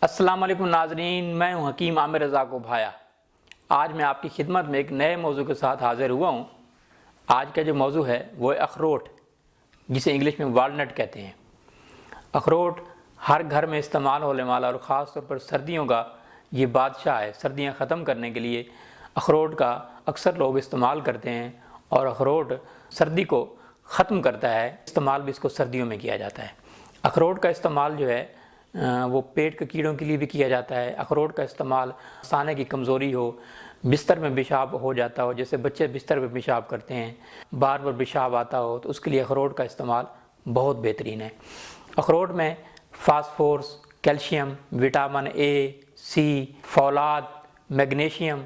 السلام علیکم ناظرین، میں ہوں حکیم عامر رضا کو بھایا۔ آج میں آپ کی خدمت میں ایک نئے موضوع کے ساتھ حاضر ہوا ہوں۔ آج کا جو موضوع ہے وہ ہے اخروٹ، جسے انگلش میں والنٹ کہتے ہیں۔ اخروٹ ہر گھر میں استعمال ہونے والا اور خاص طور پر سردیوں کا یہ بادشاہ ہے۔ سردیاں ختم کرنے کے لیے اخروٹ کا اکثر لوگ استعمال کرتے ہیں، اور اخروٹ سردی کو ختم کرتا ہے۔ استعمال بھی اس کو سردیوں میں کیا جاتا ہے۔ اخروٹ کا استعمال جو ہے وہ پیٹ کے کیڑوں کے لیے بھی کیا جاتا ہے۔ اخروٹ کا استعمال سانے کی کمزوری ہو، بستر میں پیشاب ہو جاتا ہو، جیسے بچے بستر پہ پیشاب کرتے ہیں، بار بار پیشاب آتا ہو، تو اس کے لیے اخروٹ کا استعمال بہت بہترین ہے۔ اخروٹ میں فاسفورس، کیلشیم، وٹامن اے، سی، فولاد، میگنیشیم،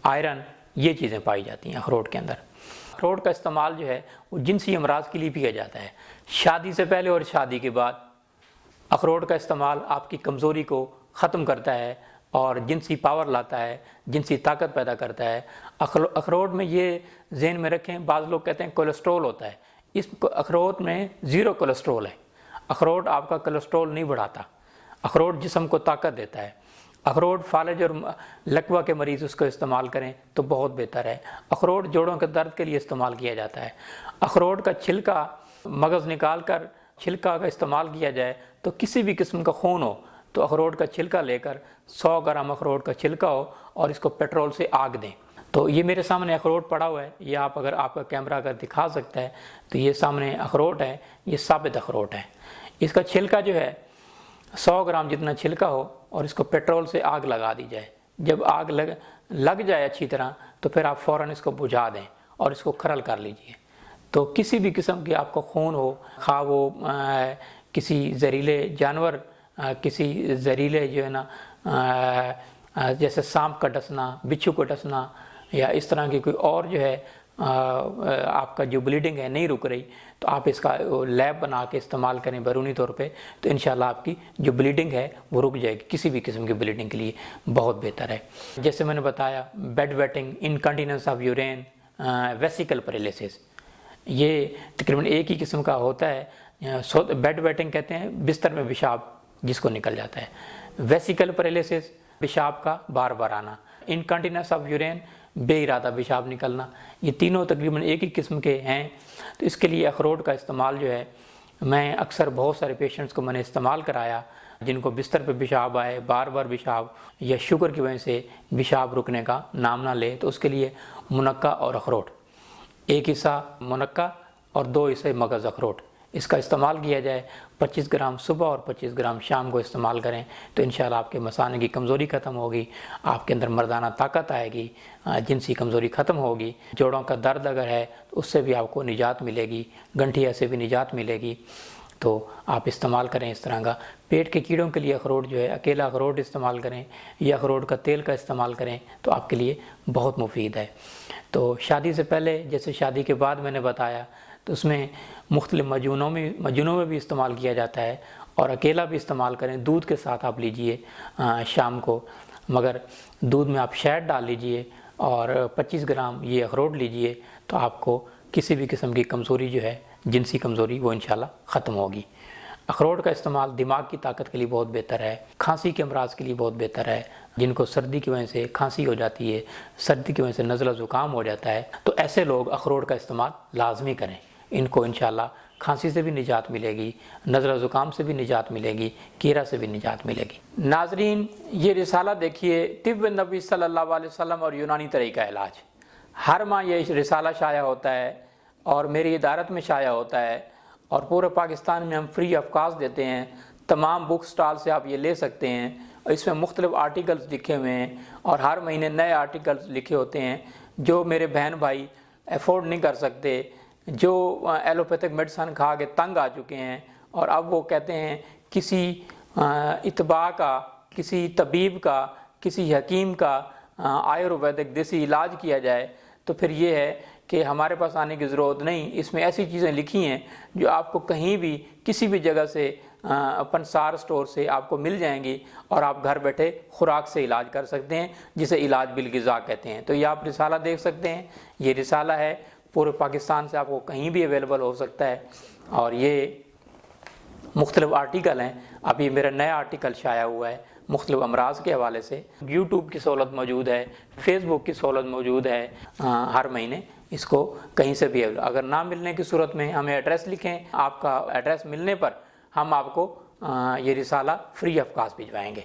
آئرن، یہ چیزیں پائی جاتی ہیں اخروٹ کے اندر۔ اخروٹ کا استعمال جو ہے وہ جنسی امراض کے لیے بھی کیا جاتا ہے۔ شادی سے پہلے اور شادی کے بعد اخروٹ کا استعمال آپ کی کمزوری کو ختم کرتا ہے اور جنسی پاور لاتا ہے، جنسی طاقت پیدا کرتا ہے۔ اخروٹ میں یہ ذہن میں رکھیں، بعض لوگ کہتے ہیں کولیسٹرول ہوتا ہے، اس اخروٹ میں زیرو کولیسٹرول ہے۔ اخروٹ آپ کا کولیسٹرول نہیں بڑھاتا، اخروٹ جسم کو طاقت دیتا ہے۔ اخروٹ فالج اور لکوہ کے مریض اس کو استعمال کریں تو بہت بہتر ہے۔ اخروٹ جوڑوں کے درد کے لیے استعمال کیا جاتا ہے۔ اخروٹ کا چھلکا مغز نکال کر چھلکا کا استعمال کیا جائے تو کسی بھی قسم کا خون ہو تو اخروٹ کا چھلکا لے کر 100 گرام اخروٹ کا چھلکا ہو اور اس کو پیٹرول سے آگ دیں۔ تو یہ میرے سامنے اخروٹ پڑا ہوا ہے، یہ اگر آپ کا کیمرہ اگر دکھا سکتا ہے تو یہ سامنے اخروٹ ہے، یہ ثابت اخروٹ ہے۔ اس کا چھلکا جو ہے 100 گرام جتنا چھلکا ہو اور اس کو پیٹرول سے آگ لگا دی جائے۔ جب آگ لگ جائے اچھی طرح تو پھر آپ فوراً اس کو بجھا دیں اور اس کو کھرل کر لیجئے۔ تو کسی بھی قسم کی آپ کو خون ہو، خواہ وہ کسی زہریلے جانور، کسی زہریلے جو ہے نا جیسے سانپ کا ڈسنا، بچھو کا ڈسنا، یا اس طرح کی کوئی اور جو ہے آپ کا جو بلیڈنگ ہے نہیں رک رہی، تو آپ اس کا لیب بنا کے استعمال کریں بیرونی طور پہ، تو انشاءاللہ آپ کی جو بلیڈنگ ہے وہ رک جائے گی۔ کسی بھی قسم کی بلیڈنگ کے لیے بہت بہتر ہے۔ جیسے میں نے بتایا، bed wetting, incontinence of urine, vesical paralysis, یہ تقریباً ایک ہی قسم کا ہوتا ہے۔ بیڈ ویٹنگ کہتے ہیں بستر میں پیشاب جس کو نکل جاتا ہے، ویسیکل پیرالسس پیشاب کا بار بار آنا، انکنٹیننس آف یورین بے ارادہ پیشاب نکلنا، یہ تینوں تقریباً ایک ہی قسم کے ہیں۔ تو اس کے لیے اخروٹ کا استعمال جو ہے، میں اکثر بہت سارے پیشنٹس کو میں نے استعمال کرایا جن کو بستر پہ پیشاب آئے، بار بار پیشاب، یا شوگر کی وجہ سے پیشاب رکنے کا نام نہ لے، تو اس کے لیے منقع اور اخروٹ، ایک حصہ منقع اور 2 حصے مغز اخروٹ، اس کا استعمال کیا جائے۔ 25 گرام صبح اور 25 گرام شام کو استعمال کریں تو انشاءاللہ آپ کے مثانے کی کمزوری ختم ہوگی، آپ کے اندر مردانہ طاقت آئے گی، جنسی کمزوری ختم ہوگی۔ جوڑوں کا درد اگر ہے تو اس سے بھی آپ کو نجات ملے گی، گنٹھیا سے بھی نجات ملے گی۔ تو آپ استعمال کریں اس طرح کا۔ پیٹ کے کیڑوں کے لیے اخروٹ جو ہے، اکیلا اخروٹ استعمال کریں یا اخروٹ کا تیل کا استعمال کریں تو آپ کے لیے بہت مفید ہے۔ تو شادی سے پہلے، جیسے شادی کے بعد میں نے بتایا، تو اس میں مختلف مجونوں میں بھی استعمال کیا جاتا ہے، اور اکیلا بھی استعمال کریں۔ دودھ کے ساتھ آپ لیجئے شام کو، مگر دودھ میں آپ شہد ڈال لیجئے اور 25 گرام یہ اخروٹ لیجئے، تو آپ کو کسی بھی قسم کی کمزوری جو ہے، جنسی کمزوری، وہ انشاءاللہ ختم ہوگی۔ اخروٹ کا استعمال دماغ کی طاقت کے لیے بہت بہتر ہے، کھانسی کے امراض کے لیے بہت بہتر ہے۔ جن کو سردی کی وجہ سے کھانسی ہو جاتی ہے، سردی کی وجہ سے نزلہ زکام ہو جاتا ہے، تو ایسے لوگ اخروٹ کا استعمال لازمی کریں۔ ان کو انشاءاللہ کھانسی سے بھی نجات ملے گی، نزلہ زکام سے بھی نجات ملے گی، کیرا سے بھی نجات ملے گی۔ ناظرین، یہ رسالہ دیکھیے، طب نبی صلی اللہ علیہ وسلم اور یونانی طریقہ علاج۔ ہر ماہ یہ رسالہ شائع ہوتا ہے اور میری ادارت میں شائع ہوتا ہے، اور پورے پاکستان میں ہم فری آف کاسٹ دیتے ہیں۔ تمام بک سٹال سے آپ یہ لے سکتے ہیں، اور اس میں مختلف آرٹیکلز لکھے ہوئے ہیں، اور ہر مہینے نئے آرٹیکلز لکھے ہوتے ہیں جو میرے بہن بھائی افورڈ نہیں کر سکتے، جو ایلوپیتھک میڈیسن کھا کے تنگ آ چکے ہیں، اور اب وہ کہتے ہیں کسی اتباع کا، کسی طبیب کا، کسی حکیم کا آیورویدک دیسی علاج کیا جائے، تو پھر یہ ہے کہ ہمارے پاس آنے کی ضرورت نہیں۔ اس میں ایسی چیزیں لکھی ہیں جو آپ کو کہیں بھی کسی بھی جگہ سے پنسار سٹور سے آپ کو مل جائیں گی، اور آپ گھر بیٹھے خوراک سے علاج کر سکتے ہیں، جسے علاج بالغذا کہتے ہیں۔ تو یہ آپ رسالہ دیکھ سکتے ہیں، یہ رسالہ ہے، پورے پاکستان سے آپ کو کہیں بھی اویلیبل ہو سکتا ہے، اور یہ مختلف آرٹیکل ہیں۔ ابھی میرا نیا آرٹیکل شائع ہوا ہے مختلف امراض کے حوالے سے یوٹیوب کی سہولت موجود ہے، فیس بک کی سہولت موجود ہے، ہر مہینے اس کو کہیں سے بھی اگر نہ ملنے کی صورت میں ہمیں ایڈریس لکھیں، آپ کا ایڈریس ملنے پر ہم آپ کو یہ رسالہ فری آف کاسٹ بھجوائیں گے۔